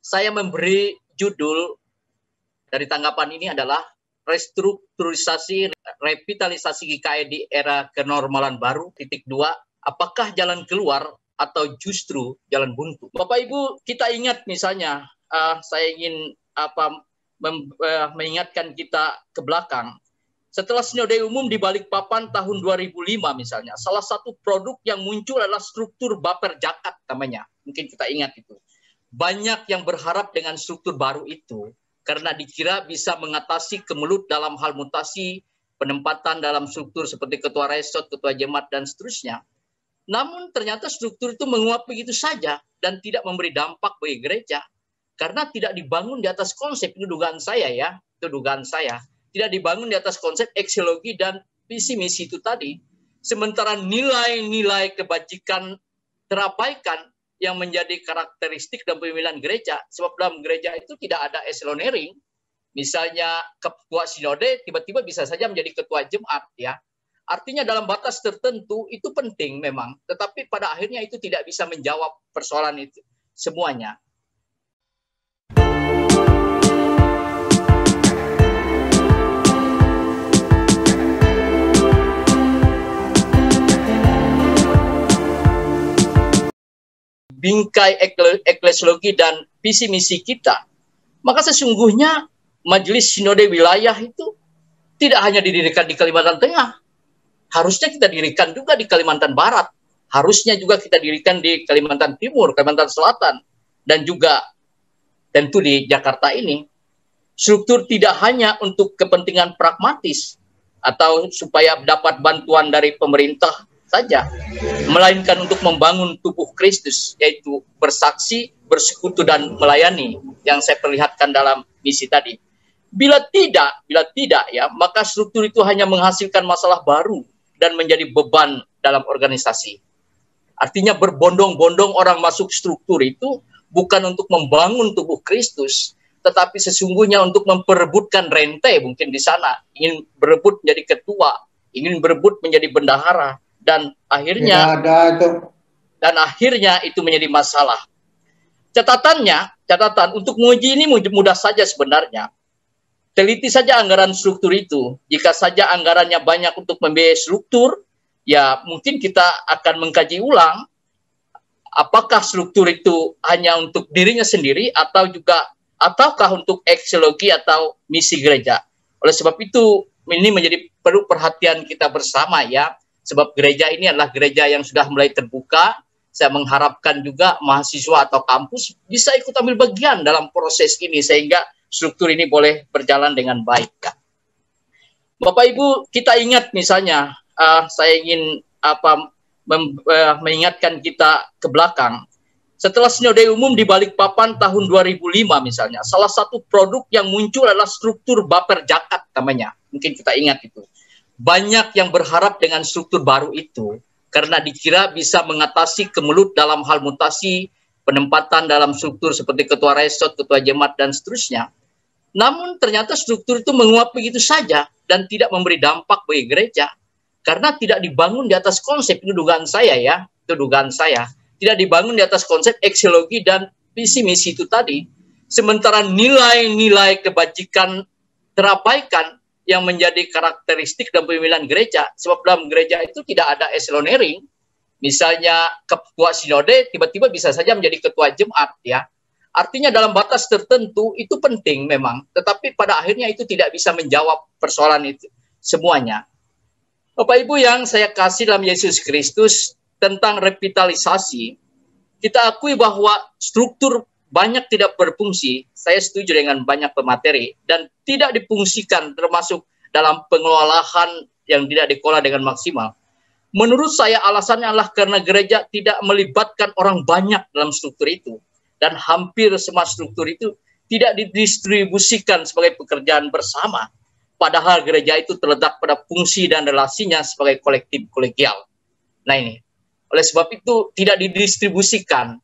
Saya memberi judul dari tanggapan ini adalah restrukturisasi revitalisasi GKI di era kenormalan baru, titik 2, apakah jalan keluar atau justru jalan buntu? Bapak Ibu, kita ingat misalnya, saya ingin mengingatkan kita ke belakang. Setelah Sinode Umum di Balikpapan tahun 2005 misalnya, salah satu produk yang muncul adalah struktur Baper Jakat namanya. Mungkin kita ingat itu. Banyak yang berharap dengan struktur baru itu karena dikira bisa mengatasi kemelut dalam hal mutasi, penempatan dalam struktur seperti ketua resort, ketua jemaat, dan seterusnya. Namun ternyata struktur itu menguap begitu saja dan tidak memberi dampak bagi gereja. Karena tidak dibangun di atas konsep, itu dugaan saya ya, itu dugaan saya. Tidak dibangun di atas konsep eksiologi dan visi misi itu tadi. Sementara nilai-nilai kebajikan terabaikan yang menjadi karakteristik dan pemilihan gereja. Sebab dalam gereja itu tidak ada eselonering. Misalnya ketua sinode tiba-tiba bisa saja menjadi ketua jemaat ya. Artinya dalam batas tertentu itu penting memang. Tetapi pada akhirnya itu tidak bisa menjawab persoalan itu semuanya. Bingkai eklesiologi dan visi misi kita, maka sesungguhnya majelis sinode wilayah itu tidak hanya didirikan di Kalimantan Tengah, harusnya kita dirikan juga di Kalimantan Barat, harusnya juga kita dirikan di Kalimantan Timur, Kalimantan Selatan, dan juga tentu di Jakarta ini. Struktur tidak hanya untuk kepentingan pragmatis atau supaya dapat bantuan dari pemerintah saja, melainkan untuk membangun tubuh Kristus, yaitu bersaksi, bersekutu, dan melayani yang saya perlihatkan dalam misi tadi. Bila tidak ya, maka struktur itu hanya menghasilkan masalah baru dan menjadi beban dalam organisasi. Artinya berbondong-bondong orang masuk struktur itu bukan untuk membangun tubuh Kristus, tetapi sesungguhnya untuk memperebutkan rente mungkin di sana, ingin berebut menjadi ketua, ingin berebut menjadi bendahara, dan akhirnya itu menjadi masalah. Catatan untuk menguji ini mudah saja sebenarnya. Teliti saja anggaran struktur itu. Jika saja anggarannya banyak untuk membiayai struktur, ya mungkin kita akan mengkaji ulang apakah struktur itu hanya untuk dirinya sendiri ataukah untuk eksiologi atau misi gereja. Oleh sebab itu ini menjadi perlu perhatian kita bersama ya. Sebab gereja ini adalah gereja yang sudah mulai terbuka. Saya mengharapkan juga mahasiswa atau kampus bisa ikut ambil bagian dalam proses ini sehingga struktur ini boleh berjalan dengan baik. Ya. Bapak Ibu, kita ingat misalnya, saya ingin mengingatkan kita ke belakang. Setelah Sinode Umum di Balikpapan tahun 2005 misalnya, salah satu produk yang muncul adalah struktur Baper Jakat namanya. Mungkin kita ingat itu. Banyak yang berharap dengan struktur baru itu karena dikira bisa mengatasi kemelut dalam hal mutasi, penempatan dalam struktur seperti ketua resort, ketua jemaat, dan seterusnya. Namun ternyata struktur itu menguap begitu saja dan tidak memberi dampak bagi gereja karena tidak dibangun di atas konsep, itu dugaan saya ya, itu dugaan saya. Tidak dibangun di atas konsep eksiologi dan visi misi itu tadi. Sementara nilai-nilai kebajikan terabaikan yang menjadi karakteristik dan pemilihan gereja. Sebab dalam gereja itu tidak ada eselonering. Misalnya ketua sinode tiba-tiba bisa saja menjadi ketua jemaat ya. Artinya dalam batas tertentu itu penting memang. Tetapi pada akhirnya itu tidak bisa menjawab persoalan itu semuanya. Bapak Ibu yang saya kasih dalam Yesus Kristus, tentang revitalisasi, kita akui bahwa struktur banyak tidak berfungsi. Saya setuju dengan banyak pemateri dan tidak difungsikan termasuk dalam pengelolaan yang tidak dikelola dengan maksimal. Menurut saya alasannya adalah karena gereja tidak melibatkan orang banyak dalam struktur itu dan hampir semua struktur itu tidak didistribusikan sebagai pekerjaan bersama. Padahal gereja itu terletak pada fungsi dan relasinya sebagai kolektif kolegial. Nah ini, oleh sebab itu tidak didistribusikan.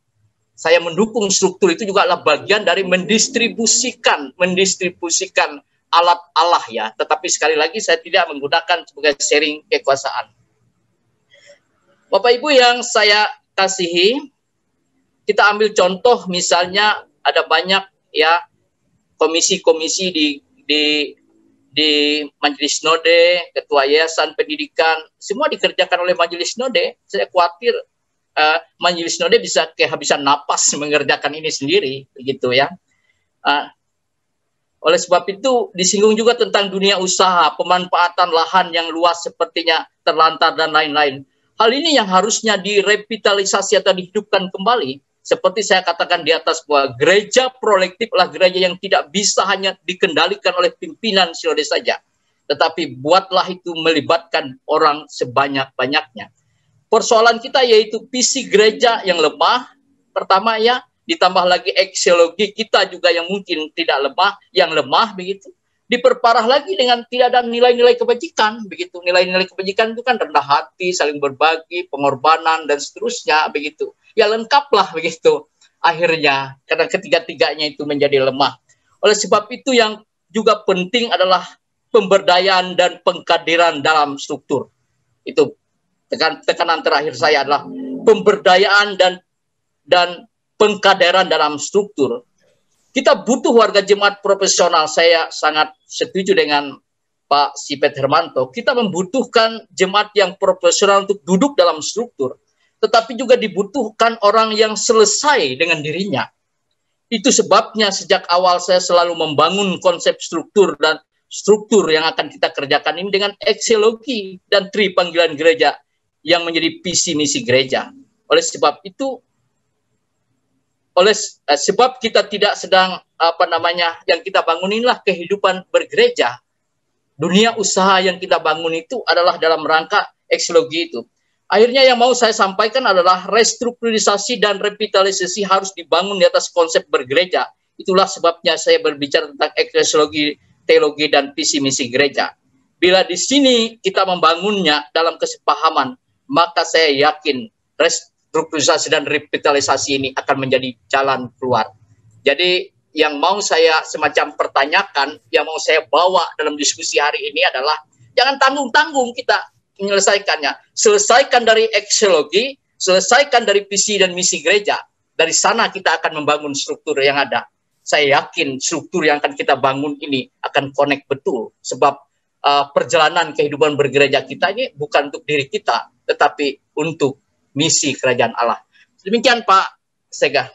Saya mendukung struktur itu juga adalah bagian dari mendistribusikan alat Allah ya. Tetapi sekali lagi saya tidak menggunakan sebagai sharing kekuasaan. Bapak Ibu yang saya kasihi, kita ambil contoh misalnya ada banyak ya komisi-komisi di Majelis Node, ketua yayasan pendidikan, semua dikerjakan oleh Majelis Node. Saya khawatir Majelis Node bisa kehabisan napas mengerjakan ini sendiri, begitu ya. Oleh sebab itu disinggung juga tentang dunia usaha, pemanfaatan lahan yang luas sepertinya terlantar dan lain-lain. Hal ini yang harusnya direvitalisasi atau dihidupkan kembali. Seperti saya katakan di atas, bahwa gereja proaktif adalah gereja yang tidak bisa hanya dikendalikan oleh pimpinan sinode saja, tetapi buatlah itu melibatkan orang sebanyak-banyaknya. Persoalan kita yaitu visi gereja yang lemah, pertama ya, ditambah lagi eksiologi kita juga yang mungkin tidak lemah, yang lemah begitu. Diperparah lagi dengan tidak ada nilai-nilai kebajikan, begitu. Nilai-nilai kebajikan itu kan rendah hati, saling berbagi, pengorbanan dan seterusnya, begitu. Ya lengkaplah begitu. Akhirnya karena ketiga-tiganya itu menjadi lemah. Oleh sebab itu yang juga penting adalah pemberdayaan dan pengkaderan dalam struktur. Itu tekanan terakhir saya adalah pemberdayaan dan pengkaderan dalam struktur. Kita butuh warga jemaat profesional. Saya sangat setuju dengan Pak Sipet Hermanto. Kita membutuhkan jemaat yang profesional untuk duduk dalam struktur. Tetapi juga dibutuhkan orang yang selesai dengan dirinya. Itu sebabnya sejak awal saya selalu membangun konsep struktur dan struktur yang akan kita kerjakan ini dengan eksiologi dan tri panggilan gereja yang menjadi visi misi gereja. Oleh sebab itu, sebab kita tidak sedang yang kita bangun inilah kehidupan bergereja. Dunia usaha yang kita bangun itu adalah dalam rangka eksiologi itu. Akhirnya yang mau saya sampaikan adalah restrukturisasi dan revitalisasi harus dibangun di atas konsep bergereja. Itulah sebabnya saya berbicara tentang eksiologi, teologi dan visi misi gereja. Bila di sini kita membangunnya dalam kesepahaman, maka saya yakin restrukturisasi dan revitalisasi ini akan menjadi jalan keluar. Jadi yang mau saya semacam pertanyakan, yang mau saya bawa dalam diskusi hari ini adalah jangan tanggung-tanggung kita menyelesaikannya. Selesaikan dari eksiologi, selesaikan dari visi dan misi gereja. Dari sana kita akan membangun struktur yang ada. Saya yakin struktur yang akan kita bangun ini akan connect betul. Sebab perjalanan kehidupan bergereja kita ini bukan untuk diri kita, tetapi untuk misi kerajaan Allah. Demikian Pak Sega.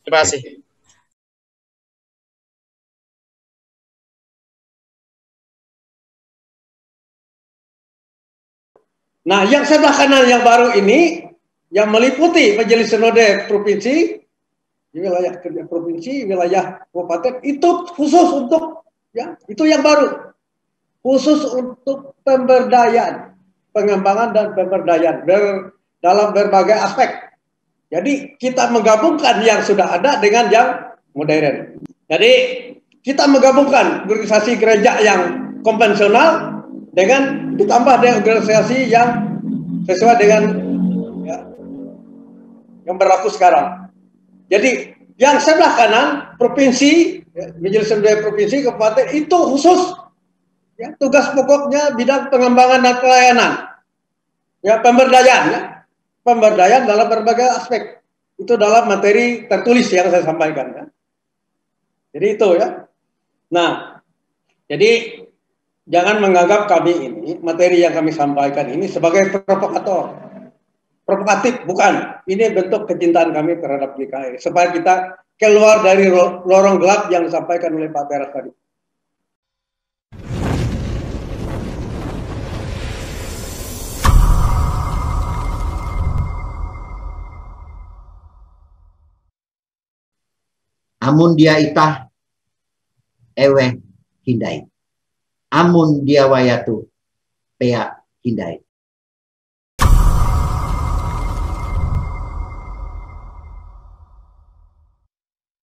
Terima kasih. Nah, yang sebelah kanan yang baru ini, yang meliputi Majelis Sinode Provinsi, wilayah kerja provinsi, wilayah kabupaten, itu khusus untuk, ya, itu yang baru. Khusus untuk pemberdayaan, pengembangan dan pemberdayaan dalam berbagai aspek. Jadi kita menggabungkan yang sudah ada dengan yang modern. Jadi kita menggabungkan organisasi gereja yang konvensional dengan ditambah dengan organisasi yang sesuai dengan ya, yang berlaku sekarang. Jadi yang sebelah kanan provinsi, ya, Majelis Sinode Provinsi, kabupaten itu khusus. Ya, tugas pokoknya bidang pengembangan dan pelayanan, ya, pemberdayaan, ya, pemberdayaan dalam berbagai aspek. Itu dalam materi tertulis yang saya sampaikan. Ya. Jadi itu ya. Nah, jadi jangan menganggap kami ini materi yang kami sampaikan ini sebagai provokatif, bukan. Ini bentuk kecintaan kami terhadap GKI supaya kita keluar dari lorong gelap yang disampaikan oleh Pak Teras tadi. Amun dia itah ewe hindai. Amun dia wayatu pea hindai.